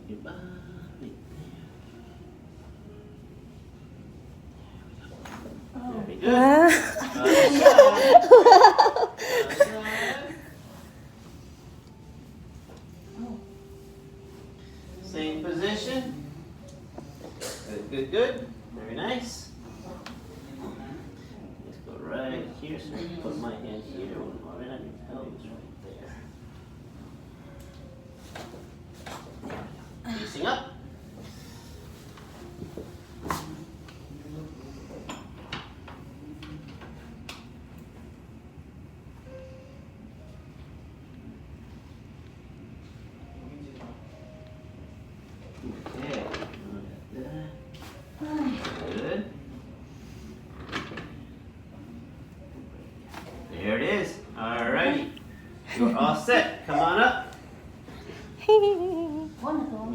Ibalik. Oh. Very good. Wow. Other side. Oh. Same position. Good, good, good. Very nice. Let's go right here. So I put my hand here. Right on your pelvis right there. Facing up.